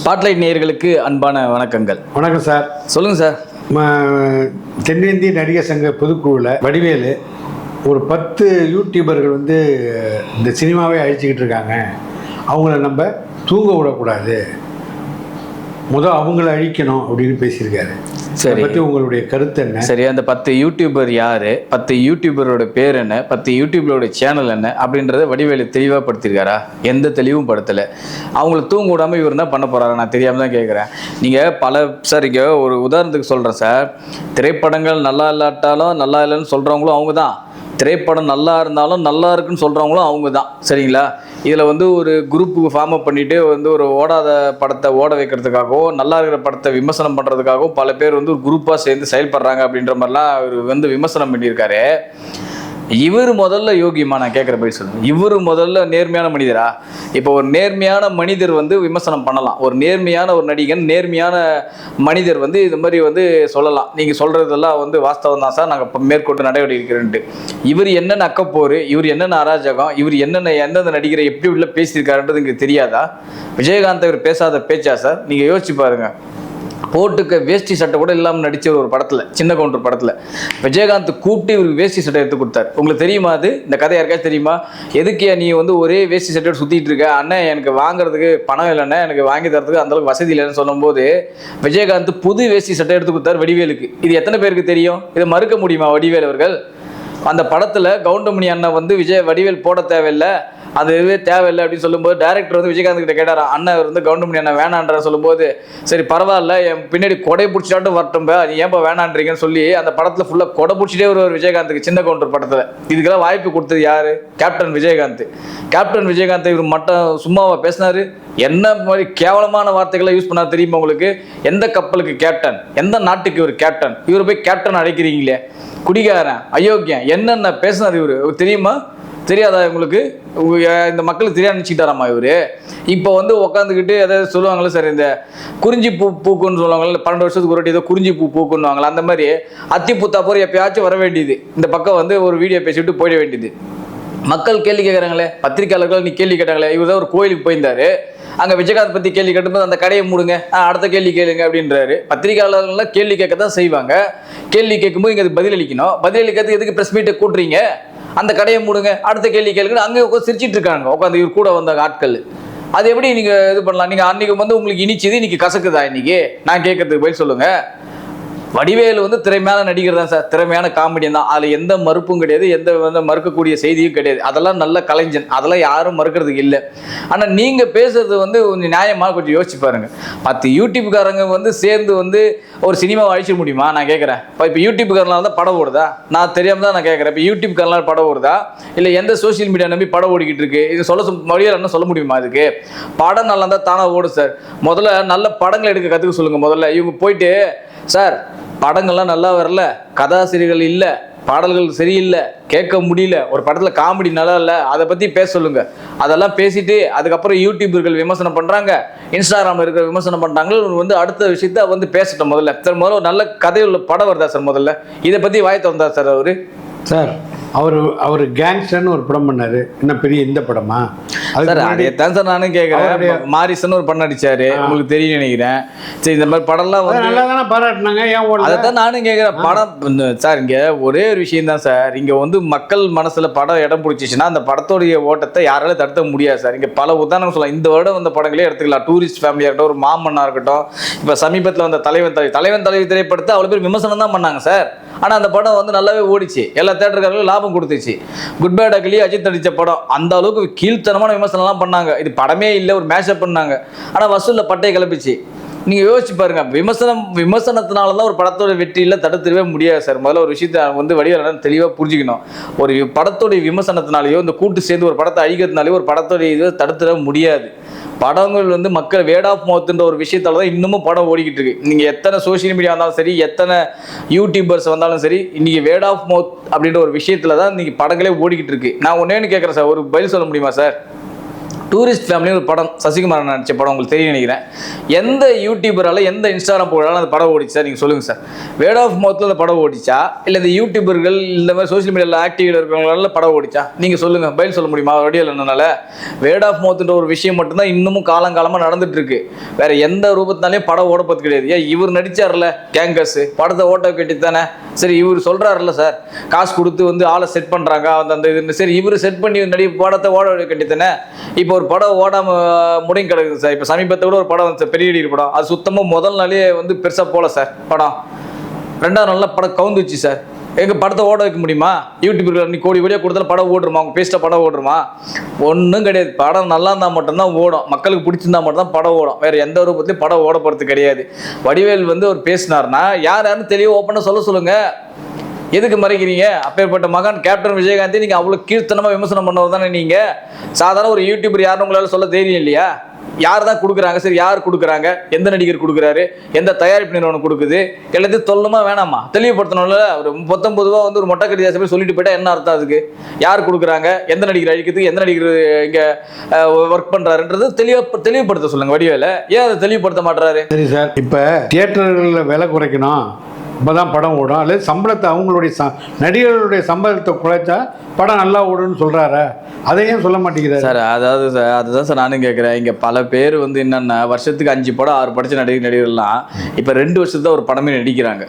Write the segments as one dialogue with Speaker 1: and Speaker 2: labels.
Speaker 1: Spotlight நேயர்களுக்கு அன்பான வணக்கங்கள்.
Speaker 2: வணக்கம் சார்.
Speaker 1: சொல்லுங்கள் சார்.
Speaker 2: தென்னிந்திய நடிகர் சங்க பொதுக்குழுவில் வடிவேலு ஒரு 10 யூடியூபர்கள் இந்த சினிமாவே அழிச்சிக்கிட்டு இருக்காங்க, அவங்கள நம்ம தூங்க விடக்கூடாது, அவங்கள அழிக்கணும் அப்படின்னு பேசியிருக்காரு. சரி, பற்றி உங்களுடைய கருத்து என்ன?
Speaker 1: சரி, அந்த 10 யூடியூபர் யாரு, 10 யூடியூபரோட பேர் என்ன, 10 யூடியூபரோட சேனல் என்ன அப்படின்றத வடிவேலு தெளிவாக படுத்திருக்காரா? எந்த தெளிவும் படுத்தலை. அவங்கள தூங்க விடாமல் இவர் என்ன பண்ண போகிறாரா? நான் தெரியாமல் தான் கேட்குறேன். நீங்கள் சார் இங்கே ஒரு உதாரணத்துக்கு சொல்கிறேன் சார். திரைப்படங்கள் நல்லா இல்லாட்டாலும் நல்லா இல்லைன்னு சொல்கிறவங்களும் அவங்க தான், திரைப்படம் நல்லா இருந்தாலும் நல்லா இருக்குன்னு சொல்கிறவங்களும் அவங்க தான். சரிங்களா? இதில் ஒரு குரூப்புக்கு ஃபார்ம் அப் பண்ணிவிட்டு ஒரு ஓடாத படத்தை ஓட வைக்கிறதுக்காகவோ நல்லா இருக்கிற படத்தை விமர்சனம் பண்ணுறதுக்காகவோ பல பேர் ஒரு குரூப்பாக சேர்ந்து செயல்படுறாங்க அப்படின்ற மாதிரிலாம் அவர் விமர்சனம் பண்ணியிருக்காரு. இவர் முதல்ல யோகியமா? நான் கேட்குற போய் சொல்லுங்கள். இவர் முதல்ல நேர்மையான மனிதரா? இப்போ ஒரு நேர்மையான மனிதர் விமர்சனம் பண்ணலாம். ஒரு நேர்மையான ஒரு நடிகன், நேர்மையான மனிதர் இது மாதிரி சொல்லலாம். நீங்கள் சொல்கிறதெல்லாம் வாஸ்தவம் தான் சார், நாங்கள் மேற்கொண்டு நடவடிக்கை இருக்கிறேன்ட்டு. இவர் என்னென்ன அக்கப்போர், இவர் என்னென்ன அராஜகம், இவர் என்னென்ன எந்தெந்த நடிகரை எப்படி உள்ள பேசியிருக்காருன்றது இங்கே தெரியாதா? விஜயகாந்த் இவர் பேசாத பேச்சா சார்? நீங்கள் யோசிச்சு பாருங்கள். போட்டுக்க வேஷ்டி சட்டை கூட இல்லாமல் நடித்த ஒரு படத்தில், சின்ன கவுண்டர் படத்தில் விஜயகாந்த் கூப்பிட்டு இவருக்கு வேஷ்டி சட்டை எடுத்து கொடுத்தாரு. உங்களுக்கு தெரியுமா? அது இந்த கதை யாருக்காச்சும் தெரியுமா? எதுக்கே நீ ஒரே வேஷ்டி சட்டையோடு சுற்றிட்டு இருக்க? அண்ணன் எனக்கு வாங்குறதுக்கு பணம் இல்லைண்ணே, எனக்கு வாங்கி தரதுக்கு அந்தளவுக்கு வசதி இல்லைன்னு சொல்லும்போது விஜயகாந்த் புது வேஷ்டி சட்டை எடுத்து கொடுத்தாரு வடிவேலுக்கு. இது எத்தனை பேருக்கு தெரியும்? இதை மறுக்க முடியுமா வடிவேல் அவர்கள்? அந்த படத்தில் கவுண்டமணி அண்ணன் வடிவேல் போட தேவையில்லை, அதுவே தேவையில்லை அப்படின்னு சொல்லும்போது டைரக்டர் விஜயகாந்த் கிட்ட கேட்டாரா, அண்ணன் கவுண்டமணி அண்ணன் வேணான்ற சொல்லும்போது, சரி பரவாயில்ல, என் பின்னாடி கொடை பிடிச்சாட்டும் வரட்டும்பா, ஏன்பா வேணான்றீங்கன்னு சொல்லி அந்த படத்தில் ஃபுல்லாக கொடை பிடிச்சிட்டே வருவார் விஜயகாந்துக்கு, சின்ன கவுண்டர் படத்தில். இதுக்கெல்லாம் வாய்ப்பு கொடுத்தது யாரு? கேப்டன் விஜயகாந்த். கேப்டன் விஜயகாந்த் இவர் மட்டும் சும்மாவா பேசினாரு? என்ன மாதிரி கேவலமான வார்த்தைகளை யூஸ் பண்ணா தெரியுமா உங்களுக்கு? எந்த கப்பலுக்கு கேப்டன், எந்த நாட்டுக்கு இவர் கேப்டன்? இவர் போய் கேப்டன் அழைக்கிறீங்களே, குடிகாரன், அயோக்கியம், என்னென்ன பேசினார் இவர் தெரியுமா? தெரியாதா உங்களுக்கு? இந்த மக்களுக்கு தெரியாது நினச்சிக்கிட்டாராமா இவர்? இப்போ உட்காந்துக்கிட்டு எதாவது சொல்லுவாங்களே சார், இந்த குறிஞ்சி பூ பூக்குன்னு சொல்லுவாங்கள்ல, 12 வருஷத்துக்கு ஒரு வாட்டி ஏதோ குறிஞ்சி பூ பூக்குன்னுவாங்களா, அந்த மாதிரி அத்தி பூத்தா போகிற எப்பயாச்சும் வர வேண்டியது, இந்த பக்கம் ஒரு வீடியோ பேசிவிட்டு போயிட வேண்டியது. மக்கள் கேள்வி கேட்குறாங்களே, பத்திரிகையாளர்கள் நீ கேள்வி கேட்டாங்களே, இவர் தான் ஒரு கோயிலுக்கு போயிருந்தாரு, அங்கே விஜயகாந்த் பற்றி கேள்வி கேட்டும்போது அந்த கடையை மூடுங்க, அடுத்த கேள்வி கேளுங்க அப்படின்றாரு. பத்திரிகையாளர்கள்லாம் கேள்வி கேட்க தான் செய்வாங்க. கேள்வி கேட்கும்போது இங்கே பதில் அளிக்கணும். பதில் அளிக்கிறதுக்கு எதுக்கு ப்ரெஸ் மீட்டை கூட்டுறீங்க? அந்த கடையை மூடுங்க, அடுத்த கேள்வி கேளுங்க. அங்கே உட்காந்து சிரிச்சிட்டு இருக்காங்க உட்காந்து இவர் கூட வந்த ஆட்கள். அது எப்படி நீங்கள் இது பண்ணலாம்? நீங்கள் அன்றைக்கி உங்களுக்கு இனிச்சது இன்னைக்கு கசக்குதா? இன்னைக்கு நான் கேட்கறதுக்கு போய் சொல்லுங்கள். வடிவேலு திறமையான நடிகர் தான் சார், திறமையான காமெடியன் தான், அதில் எந்த மறுப்பும் கிடையாது, எந்த மறுக்கக்கூடிய செய்தியும் கிடையாது. அதெல்லாம் நல்ல கலைஞன், அதெல்லாம் யாரும் மறுக்கிறதுக்கு இல்லை. ஆனால் நீங்கள் பேசுறது கொஞ்சம் நியாயமாக கொஞ்சம் யோசிச்சு பாருங்க. 10 யூடியூப்காரங்க சேர்ந்து ஒரு சினிமாவை அழிச்சிட முடியுமா? நான் கேட்குறேன். இப்போ யூடியூப்காரனால தான் படம் ஓடுதா? நான் தெரியாமல் தான் நான் கேட்குறேன். இப்போ யூடியூப்காரனால படம் ஓடுதா, இல்லை எந்த சோசியல் மீடியா நம்பி படம் ஓடிக்கிட்டு இருக்கு? இது வடிவேலு சொல்ல முடியுமா? அதுக்கு படம் நல்லா இருந்தால் தானே ஓடும் சார். முதல்ல நல்ல படங்கள் எடுக்க கற்றுக்க சொல்லுங்கள். முதல்ல இவங்க போயிட்டு, சார் படங்கள்லாம் நல்லா வரல, கதாசிரியர்கள் இல்லை, பாடல்கள் சரியில்லை, கேட்க முடியல, ஒரு படத்தில் காமெடி நல்லா இல்லை, அதை பற்றி பேச சொல்லுங்கள். அதெல்லாம் பேசிட்டு அதுக்கப்புறம் யூடியூபர்கள் விமர்சனம் பண்ணுறாங்க, இன்ஸ்டாகிராமில் இருக்கிற விமர்சனம் பண்ணுறாங்க, அடுத்த விஷயத்த பேசட்டும். முதல்ல சார், முதல்ல நல்ல கதையுள்ள படம் வருதா சார்? முதல்ல இதை பற்றி வாய் திறந்தா சார் அவர்?
Speaker 2: சார் அவர் கேங்ஸ்டர்னு ஒரு படம் பண்ணாரு, என்ன பெரிய இந்த படமா
Speaker 1: சார்? அதைத்தான் சார் நானும் கேட்குறேன். மாரிசன் ஒரு படம் நடிச்சாரு, உங்களுக்கு தெரியும் நினைக்கிறேன். சரி, இந்த மாதிரி படம்லாம்
Speaker 2: நல்லா தானே பாராட்டினாங்க, ஏன் ஓடல?
Speaker 1: அதைத்தான் நானும் கேட்குறேன். படம் சார் இங்கே ஒரே ஒரு விஷயம் தான் சார், இங்கே மக்கள் மனசில் படம் இடம் பிடிச்சிச்சுன்னா அந்த படத்தோடைய ஓட்டத்தை யாராலும் தடுத்த முடியாது சார். இங்கே பல உதாரணம் சொல்லலாம். இந்த வருடம் வந்த படங்களே எடுத்துக்கலாம். டூரிஸ்ட் ஃபேமிலியாக இருக்கட்டும், ஒரு மாமன்னாக இருக்கட்டும், இப்போ சமீபத்தில் வந்த தலைவன் தலைவி திரைப்படத்தை அவ்வளோ பேர் விமர்சனம் தான் பண்ணாங்க சார். ஆனால் அந்த படம் நல்லாவே ஓடிச்சு, எல்லா தேட்டருக்காரர்களும் லாபம் கொடுத்துச்சு. குட் பை அக்லி அஜித் நடித்த படம் அந்த அளவுக்கு கீழ்த்தனமான விமர்சனம்லாம் பண்ணாங்க. இது படமே இல்லை, ஒரு மேஷப் பண்ணாங்க. ஆனால் வசூலில் பட்டையை கிளப்பிச்சு. நீங்கள் யோசிச்சு பாருங்க. விமர்சனத்தினால தான் ஒரு படத்தோட வெற்றியில் தடுத்துடவே முடியாது சார். முதல்ல ஒரு விஷயத்தை வடிவேலு தெளிவாக புரிஞ்சுக்கணும். ஒரு படத்தோடைய விமர்சனத்தினாலேயோ இந்த கூட்டு சேர்ந்து ஒரு படத்தை அழிக்கிறதுனாலேயோ ஒரு படத்தோடைய இதை தடுத்துட முடியாது. படங்கள் மக்கள் வேர்ட் ஆஃப் மவுத்ன்ற ஒரு விஷயத்தால தான் இன்னமும் படம் ஓடிக்கிட்டு இருக்கு. நீங்கள் எத்தனை சோஷியல் மீடியா வந்தாலும் சரி, எத்தனை யூடியூபர்ஸ் வந்தாலும் சரி, இன்றைக்கி வேர்ட் ஆஃப் மவுத் அப்படின்ற ஒரு விஷயத்தில் தான் இன்றைக்கி படங்களே ஓடிக்கிட்டு இருக்கு. நான் ஒன்றேன்னு கேட்குறேன் சார், ஒரு பதில் சொல்ல முடியுமா சார்? டூரிஸ்ட் ஃபேமிலி ஒரு படம், சசிகுமார் நடித்த படம், உங்களுக்கு தெரியும் நினைக்கிறேன். எந்த யூடியூபரால் எந்த இன்ஸ்டாகிராம் போகலாம் அந்த படம் ஓடிச்சு சார்? நீங்கள் சொல்லுங்கள் சார். வேர்ட் ஆஃப் மவுத்தில் அந்த படம் ஓடிச்சா இல்லை இந்த யூடியூபர்கள் இந்த மாதிரி சோஷியல் மீடியாவில் ஆக்டிவில் இருக்கிறவங்களால படம் ஓடிச்சா நீங்கள் சொல்லுங்கள், பதில் சொல்ல முடியுமா? வடிவில் என்னனால வேர்ட் ஆஃப் மவுத்துன்ற ஒரு விஷயம் மட்டும்தான் இன்னமும் காலங்காலமாக நடந்துட்டு இருக்கு. வேற எந்த ரூபத்தினாலையும் படம் ஓடப்போது கிடையாது. ஏன் இவர் நடிச்சார்ல கேங்கஸ் படத்தை ஓட்ட கட்டி தானே, சரி இவர் சொல்கிறாருல்ல சார் காசு கொடுத்து வந்து ஆளை செட் பண்ணுறாங்க அந்த இது, சரி இவர் செட் பண்ணி படத்தை ஓட கட்டி தானே. இப்போ ஒரு படம் ஓடாமல் முடியும் கிடக்குது சார். இப்போ சமீபத்தை கூட ஒரு படம் வந்து சார், பெரிய படம், அது சுத்தமாக முதல் நாளே வந்து பெருசாக போகல சார் படம். 2வது நாள்ல படம் கவுந்துச்சு சார். எங்கள் படத்தை ஓட வைக்க முடியுமா? யூடியூப்ல நீ கோடி கோடியாக கொடுத்தாலும் படம் ஓடுமா? அவங்க பேசிட்ட படம் ஓடுமா? ஒன்றும் கிடையாது. படம் நல்லா இருந்தால் மட்டும்தான் ஓடும், மக்களுக்கு பிடிச்சிருந்தா மட்டும்தான் படம் ஓடும். வேறு எந்த ரூபத்துலையும் படம் ஓட போகிறது கிடையாது. வடிவேல் வந்து ஒரு பேசினார்னா யாருன்னு தெளிவாக ஓப்பனாக சொல்ல சொல்லுங்கள். எதுக்கு மறைக்கிறீங்க? அப்பேற்பட்ட மகான் கேப்டன் விஜயகாந்தி நீங்கள் அவ்வளோ கீழ்த்தனமாக விமர்சனம் பண்ணவர் தானே நீங்கள். சாதாரண ஒரு யூடியூபர் யாருன்னு உங்களால் சொல்ல தெரியும் இல்லையா? யார் தான் கொடுக்குறாங்க? சரி யார் கொடுக்குறாங்க? எந்த நடிகர் கொடுக்குறாரு? எந்த தயாரிப்பு நிறுவனம் கொடுக்குது? எல்லாத்தையும் சொல்லணுமா வேணாமா? தெளிவுபடுத்தணும்ல. ஒரு 19 வந்து ஒரு மொட்டைக்கடி தேசமே சொல்லிட்டு போயிட்டா என்ன அர்த்தம்? அதுக்கு யார் கொடுக்குறாங்க, எந்த நடிகர் அழிக்கிறதுக்கு, எந்த நடிகர் இங்கே ஒர்க் பண்ணுறாருன்றது தெளிவுபடுத்த சொல்லுங்க. வடிவேல ஏன் அதை தெளிவுபடுத்த மாட்டுறாரு?
Speaker 2: சரி சார், இப்போ தியேட்டர்களில் விலை குறைக்கணும், அப்போதான் படம் ஓடும், அல்லது சம்பளத்தை அவங்களுடைய நடிகர்களுடைய சம்பளத்தை குறைச்சா படம் நல்லா ஓடுன்னு சொல்கிறாரு. அதையும் சொல்ல மாட்டேங்கிறாரு
Speaker 1: சார். அதாவது சார் அதுதான் சார் நானும் கேட்குறேன். இங்கே பல பேர் வந்து என்னென்னா வருஷத்துக்கு 5 படம் 6 படித்த நடிகர்கள்லாம் இப்போ 2 வருஷத்துக்கு ஒரு படமே நடிக்கிறாங்க.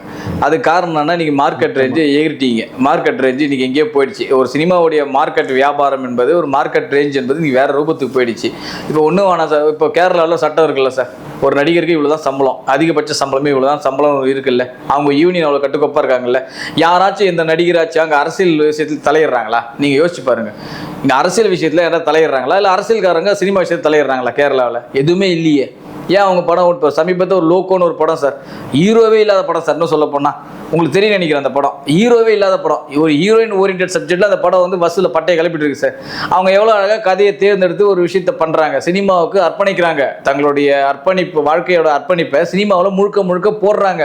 Speaker 1: அது காரணம் என்னன்னா, நீங்கள் மார்க்கெட் ரேஞ்சு ஏறிட்டீங்க. மார்க்கெட் ரேஞ்சு இன்றைக்கி எங்கேயோ போயிடுச்சு. ஒரு சினிமாவுடைய மார்க்கெட் வியாபாரம் என்பது, ஒரு மார்க்கெட் ரேஞ்ச் என்பது இன்றைக்கி வேறு ரூபத்துக்கு போயிடுச்சு. இப்போ ஒன்றும் வேணாம் சார். இப்போ கேரளாவில் சட்டம் இருக்குல்ல சார், ஒரு நடிகருக்கு இவ்வளோ தான் சம்பளம், அதிகபட்ச சம்பளமே இவ்வளோ தான் சம்பளம் இருக்குல்ல. அவங்க யூனியன் அவ்வளோ கட்டுக்கோப்பாக இருக்காங்கல்ல. யாராச்சும் இந்த நடிகராச்சும் அங்கே அரசியல் விஷயத்தில் தலையிடுறாங்களா? நீங்கள் யோசிச்சு பாருங்கள். இங்கே அரசியல் விஷயத்தில் யாராவது தலையிடுறாங்களா? இல்லை அரசியல்காரங்க சினிமா விஷயத்தில் தலையிடுறாங்களா? கேரளாவில் எதுவுமே இல்லையே. ஏன் அவங்க படம் ஓட்டு? சமீபத்தில் ஒரு லோக்கோன்னு ஒரு படம் சார், ஹீரோவே இல்லாத படம் சார். இன்னும் சொல்ல போனால் உங்களுக்கு தெரியும் நினைக்கிறேன், அந்த படம் ஹீரோவே இல்லாத படம். ஒரு ஹீரோயின் ஓரியன்ட் சப்ஜெக்டில் அந்த படம் வந்து பஸ்ஸில் பட்டையை கிளப்பிட்டு இருக்கு சார். அவங்க எவ்வளோ அழகாக கதையை தேர்ந்தெடுத்து ஒரு விஷயத்தை பண்ணுறாங்க, சினிமாவுக்கு அர்ப்பணிக்கிறாங்க. தங்களுடைய அர்ப்பணிப்பு, வாழ்க்கையோட அர்ப்பணிப்பை சினிமாவில் முழுக்க முழுக்க போடுறாங்க.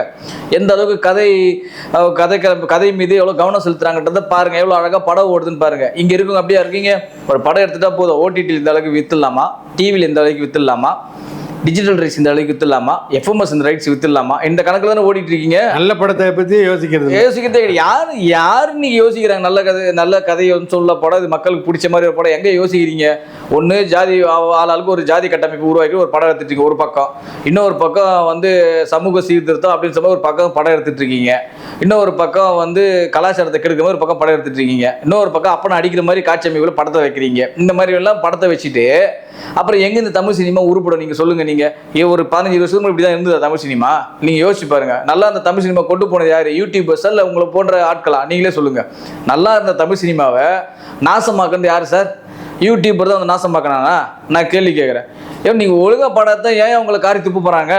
Speaker 1: எந்த அளவுக்கு கதை மீது எவ்வளோ கவனம் செலுத்துறாங்கன்றதை பாருங்கள். எவ்வளோ அழகாக படம் ஓடுதுன்னு பாருங்கள். இங்கே இருக்குங்க அப்படியா இருக்கீங்க. ஒரு படம் எடுத்துட்டா போதும், ஓடிடியில் இந்த அளவுக்கு வித்துடலாமா, டிவியில் இந்த அளவுக்கு வித்துடலாமா, டிஜிட்டல் ரைட்ஸ் இந்த அளவுக்கு வித்துடலாமா, எஃப்எம்எஸ் இந்த ரைட்ஸ் வித்துடலாமா, இந்த கணக்கில் தானே ஓடிட்டு இருக்கீங்க.
Speaker 2: நல்ல படத்தை பற்றி யோசிக்கிறதே
Speaker 1: யாரு நீங்கள் யோசிக்கிறாங்க? நல்ல கதையை வந்து சொல்ல படம், இது மக்களுக்கு பிடிச்ச மாதிரி ஒரு படம் எங்கே யோசிக்கிறீங்க? ஒன்று ஜாதி ஆளாளுக்கு ஒரு ஜாதி கட்டமைப்பு உருவாக்கி ஒரு படம் எடுத்துட்டு இருக்கீங்க ஒரு பக்கம். இன்னொரு பக்கம் வந்து சமூக சீர்திருத்தம் அப்படின்னு சொல்லி ஒரு பக்கம் படம் எடுத்துட்டு இருக்கீங்க. இன்னொரு பக்கம் வந்து கலாச்சாரத்தை கெடுக்கிற மாதிரி ஒரு பக்கம் படம் எடுத்துட்டு இருக்கீங்க. இன்னொரு பக்கம் அப்பனை அடிக்கிற மாதிரி காட்சி அமைப்புல படத்தை வைக்கிறீங்க. இந்த மாதிரி எல்லாம் படத்தை வச்சுட்டு அப்புறம் எங்க இந்த தமிழ் சினிமா உருப்படும்? நீங்க சொல்லுங்க. நீங்க ஒரு 15 வருஷத்துக்கு இப்படிதான் இருந்தது தமிழ் சினிமா. நீங்க யோசிச்சு பாருங்க. நல்லா அந்த தமிழ் சினிமா கொண்டு போனது யாரு? யூடியூபர்ஸ் இல்ல உங்களை போன்ற ஆட்களா? நீங்களே சொல்லுங்க. நல்லா இருந்த தமிழ் சினிமாவை நாசமாக்குறது யாரு சார்? யூடியூபர் தான் வந்து நாசமாக்கினானா? நான் கேள்வி கேட்குறேன். ஏன் நீங்கள் ஒழுங்காக படத்தை ஏன் உங்களை காரி துப்பு போகிறாங்க?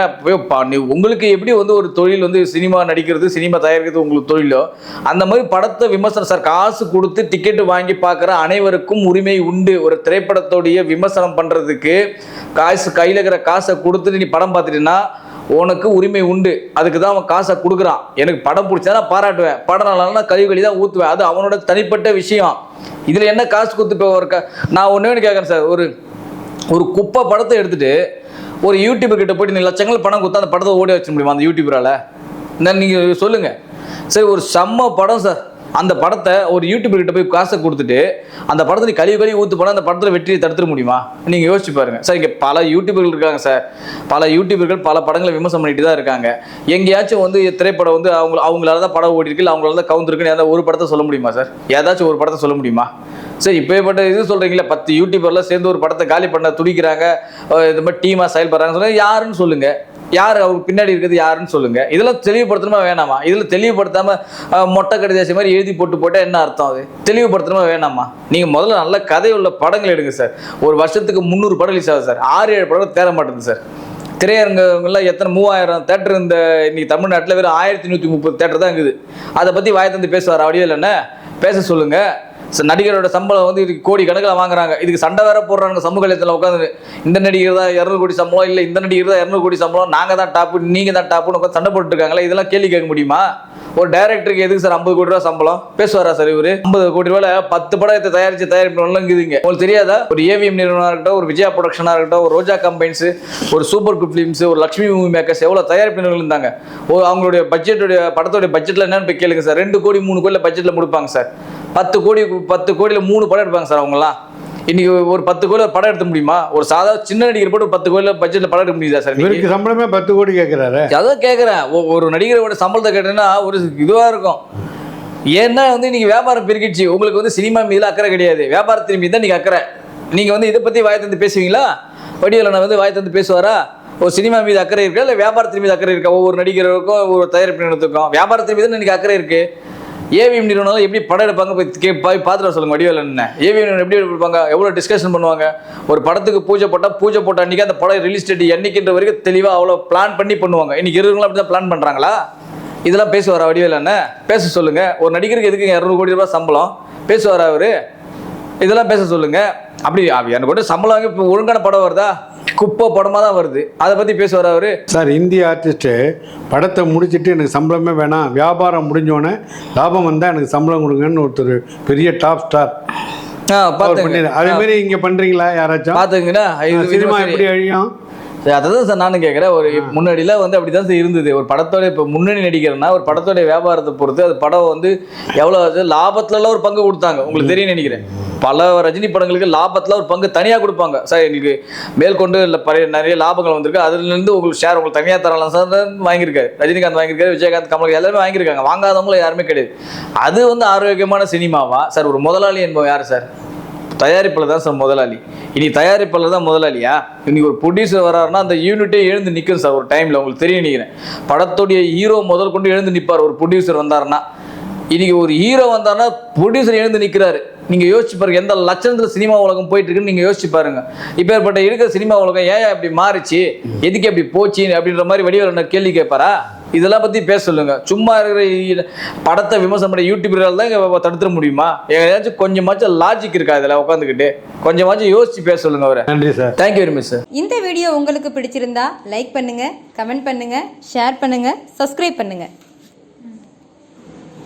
Speaker 1: உங்களுக்கு எப்படி வந்து ஒரு தொழில் வந்து சினிமா நடிக்கிறது, சினிமா தயாரிக்கிறது உங்களுக்கு தொழிலோ, அந்த மாதிரி படத்தை விமர்சனம் சார். காசு கொடுத்து டிக்கெட்டு வாங்கி பார்க்குற அனைவருக்கும் உரிமை உண்டு. ஒரு திரைப்படத்தோடைய விமர்சனம் பண்ணுறதுக்கு கையில் இருக்கிற காசை கொடுத்துட்டு நீ படம் பார்த்துட்டீங்கன்னா உனக்கு உரிமை உண்டு. அதுக்கு தான் அவன் காசை கொடுக்குறான். எனக்கு படம் பிடிச்சா நான் பாராட்டுவேன், படம் நல்லா கழுவி தான் ஊற்றுவேன். அது அவனோட தனிப்பட்ட விஷயம். இதில் என்ன காசு கொடுத்து நான் ஒன்று கேட்குறேன் சார். ஒரு குப்பை படத்தை எடுத்துகிட்டு ஒரு யூடியூபர் கிட்ட போய்ட்டு நீ லட்சங்கள் பணம் கொடுத்தா அந்த படத்தை ஓடி வச்ச முடியுமா அந்த யூடியூபரால்? நீங்கள் சொல்லுங்கள். சரி, ஒரு செம்ம படம் சார், அந்த படத்தை ஒரு யூடியூபர் கிட்ட போய் காசை கொடுத்துட்டு அந்த படத்தை நீ கழுவி ஊற்று போனால் அந்த படத்தில் வெற்றியை தடுத்துட முடியுமா? நீங்கள் யோசிச்சு பாருங்கள் சார். இங்கே பல யூடியூபர்கள் இருக்காங்க சார். பல யூடியூபர்கள் பல படங்களை விமர்சனம் பண்ணிட்டு தான் இருக்காங்க. எங்கேயாச்சும் வந்து திரைப்படம் வந்து அவங்களால தான் படம் ஓடி இருக்கு, இல்லை அவங்களால தான் கவுந்துருக்குன்னு ஏதாவது ஒரு படத்தை சொல்ல முடியுமா சார்? ஏதாச்சும் ஒரு படத்தை சொல்ல முடியுமா? சரி, இப்போப்பட்ட இது சொல்கிறீங்களா, 10 யூடியூபர்லாம் சேர்ந்து ஒரு படத்தை காலி பண்ண துடிக்கிறாங்க, இது மாதிரி டீமாக செயல்படுறாங்கன்னு சொல்லுங்கள். யாருன்னு சொல்லுங்கள். யார் அவருக்கு பின்னாடி இருக்கிறது யாருன்னு சொல்லுங்கள். இதெல்லாம் தெளிவுபடுத்தணுமா வேணாமா? இதில் தெளிவுபடுத்தாமல் மொட்டை கடிதாசி மாதிரி எழுதி போட்டால் என்ன அர்த்தம்? அது தெளிவுபடுத்தணுமா வேணாமா? நீங்கள் முதல்ல நல்ல கதை உள்ள படங்கள் எடுங்க சார். ஒரு வருஷத்துக்கு 300 படம் ரிலீஸ் ஆகுது சார். 6-7 படம் தேர மாட்டேங்குது சார். திரையரங்கெல்லாம் எத்தனை 3000 தேட்டர் இந்த இன்னைக்கு தமிழ்நாட்டில் வெறும் 1130 தேட்டர் தான் இருக்குது. அதை பற்றி வாய் தந்து பேசுவார் அப்படியே இல்லைன்னா பேச சொல்லுங்கள். நடிகரோட சம்பளம் வந்து இதுக்கு கோடி கணக்கில் வாங்குறாங்க, இதுக்கு சண்டை வேற போடுறாங்க சமூக வலைத்தளத்தில் உட்காந்து. இந்த நடிகர் தான் 200 கோடி சம்பளம், இல்லை இந்த நடிகர் தான் 200 கோடி சம்பளம், நாங்கள் தான் டாப்பு நீங்கள் தான் டாப்புன்னு உட்காந்து சண்டை போட்டுட்டு இருக்காங்களா? இதெல்லாம் கேள்வி கேட்க முடியுமா? ஒரு டைரக்டருக்கு எதுக்கு சார் 50 கோடி ரூபா சம்பளம்? பேசுவாரா சார் இவரு? 50 கோடி ரூபாய் 10 படத்தை தயாரிப்புங்க. உங்களுக்கு தெரியாதா? ஒரு ஏவிஎம் நிறுவனமாக இருக்கட்டும், ஒரு விஜயா ப்ரொடக்ஷனாக இருக்கட்டும், ஒரு ரோஜா கம்பைன்ஸ், ஒரு சூப்பர் குட் ஃபிலிம்ஸ், ஒரு லட்சுமி மூவி மேக்கர்ஸ், எவ்வளோ தயாரிப்பு நிறுவனங்கள் இருந்தாங்க. அவங்களுடைய பட்ஜெட்டுடைய படத்தோடைய பட்ஜெட்டில் என்னன்னு போய் கேளுங்க சார். 2 கோடி 3 கோடியில் பட்ஜெட்டில் முடிப்பாங்க சார். 10 கோடியில் 3 படம் எடுப்பாங்க சார் அவங்கலாம். இன்னைக்கு ஒரு 10 கோடியில் படம் எடுத்த முடியுமா? ஒரு சாதா சின்ன நடிகர் போட்டு 10 கோடியில் பட்ஜெட்டில் படம் எடுக்க முடியுதா சார்?
Speaker 2: இவருக்கு சம்பளமே 10 கோடி கேட்குறாரு.
Speaker 1: அதான் கேட்குறேன். ஒரு நடிகரோட சம்பளத்தை கேட்டேன்னா ஒரு இதுவாக இருக்கும். ஏன்னா வந்து இன்னைக்கு வியாபாரம் பெருகிடுச்சு. உங்களுக்கு வந்து சினிமா மீது அக்கறை கிடையாது, வியாபாரத்தின் மீது தான் நீங்கள் அக்கறை. நீங்கள் வந்து இதை பற்றி வாய் தந்து பேசுவீங்களா? வடிவேலனை வந்து வாய் தந்து பேசுவாரா? ஒரு சினிமா மீது அக்கறை இருக்கா, இல்லை வியாபாரத்தின் மீது அக்கறை இருக்கா? ஒவ்வொரு நடிகருக்கும் ஒரு தயாரிப்பு நிறுவனத்துக்கும் வியாபாரத்தின் மீது இன்னைக்கு அக்கறை இருக்கு. ஏவிஎம் நிறுவனம் எப்படி படம் எடுப்பாங்க போய் பார்த்துட்டு சொல்லுங்க. வடிவேலன் ஏவிஎம் நிறுவனம் எப்படி எடுப்பாங்க, எவ்வளோ டிஸ்கஷன் பண்ணுவாங்க. ஒரு படத்துக்கு பூஜை போட்ட அன்றைக்கி அந்த படம் ரிலீஸ் டேட் என்னைக்குன்ற வரைக்கும் தெளிவாக அவ்வளோ பிளான் பண்ணி பண்ணுவாங்க. இன்னைக்கு இருக்கிறவங்களும் அப்படி தான் பிளான் பண்ணுறாங்களா? இதெல்லாம் பேசுவாரா வடிவேலன்? பேச சொல்லுங்க. ஒரு நடிகருக்கு எதுக்கு 200 கோடி ரூபாய் சம்பளம்? பேசுவாரா அவரு? இதெல்லாம் பேச சொல்லுங்க. அப்படி எனக்கு கூட சம்பளம் வாங்கி இப்போ ஒழுங்கான படம் வருதா? குப்பை படமாக தான் வருது. அதை பற்றி பேசுவார் அவரு?
Speaker 2: சார், இந்திய ஆர்டிஸ்ட்டு படத்தை முடிச்சுட்டு எனக்கு சம்பளமே வேணாம், வியாபாரம் முடிஞ்சோடனே லாபம் வந்தால் எனக்கு சம்பளம் கொடுங்கன்னு ஒருத்தர் பெரிய டாப் ஸ்டார் அதே மாதிரி இங்கே பண்ணுறீங்களா யாராச்சும்?
Speaker 1: பார்த்துங்கன்னா
Speaker 2: சினிமா எப்படி அழியும்?
Speaker 1: அதான் சார் நானும் கேட்குறேன். ஒரு முன்னாடிலாம் வந்து அப்படி தான் சார் இருந்தது. ஒரு படத்தோட இப்போ முன்னணி நடிக்கிறேன்னா ஒரு படத்தோடைய வியாபாரத்தை பொறுத்து அது படம் வந்து எவ்வளோ லாபத்துலலாம் ஒரு பங்கு கொடுத்தாங்க. உங்களுக்கு தெரியும் நினைக்கிறேன். பல ரஜினி படங்களுக்கு லாபத்தில் ஒரு பங்கு தனியாக கொடுப்பாங்க. சார் எங்களுக்கு மேற்கொண்டு இல்லை நிறைய லாபங்கள் வந்திருக்கு, அதுலேருந்து உங்களுக்கு ஷேர் உங்களுக்கு தனியாக தரலாம் சார் வாங்கியிருக்காரு. ரஜினிகாந்த் வாங்கியிருக்காரு, விஜயகாந்த், கமல் எல்லாருமே வாங்கியிருக்காங்க. வாங்காதவங்களும் யாருமே கிடையாது. அது வந்து ஆரோக்கியமான சினிமாவா சார்? ஒரு முதலாளி என்பவன் யார் சார்? தயாரிப்பில் தான் சார் முதலாளி. இன்னைக்கு தயாரிப்பில் தான் முதலாளியா? இன்னைக்கு ஒரு ப்ரொடியூசர் வராருன்னா அந்த யூனிட்டே எழுந்து நிற்கும் சார். ஒரு டைமில் உங்களுக்கு தெரியும் நினைக்கிறேன். படத்துடைய ஹீரோ முதல் கொண்டு எழுந்து நிற்பார். ஒரு ப்ரொடியூசர் வந்தாருன்னா, இன்னைக்கு ஒரு ஹீரோ வந்தாருன்னா ப்ரொடியூசர் எழுந்து நிற்கிறாரு. நீங்கள் யோசிச்சு பாருங்க எந்த லட்சணத்தில் சினிமா உலகம் போயிட்டு இருக்குன்னு நீங்கள் யோசிச்சு பாருங்க. இப்போ ஏற்பட்ட இருக்கிற சினிமா உலகம் ஏன் இப்படி மாறிச்சு, எதுக்கு அப்படி போச்சு அப்படின்ற மாதிரி வடிவேலன் கேள்வி கேட்பாரா? இதெல்லாம் பற்றி பேச சொல்லுங்க. சும்மா இருக்கிற படத்தை விமர்சனம் பண்ண யூடியூபரால் தான் இங்கே தடுத்துட முடியுமா? ஏதாச்சும் கொஞ்சமாச்சும் லாஜிக் இருக்கா இதில்? உட்காந்துக்கிட்டு கொஞ்சமாச்சும் யோசிச்சு பேச சொல்லுங்க அவரை.
Speaker 2: நன்றி sir.
Speaker 1: Thank you very much sir.
Speaker 3: இந்த வீடியோ உங்களுக்கு பிடிச்சிருந்தா லைக் பண்ணுங்க, கமெண்ட் பண்ணுங்க, ஷேர் பண்ணுங்க, சப்ஸ்கிரைப் பண்ணுங்க.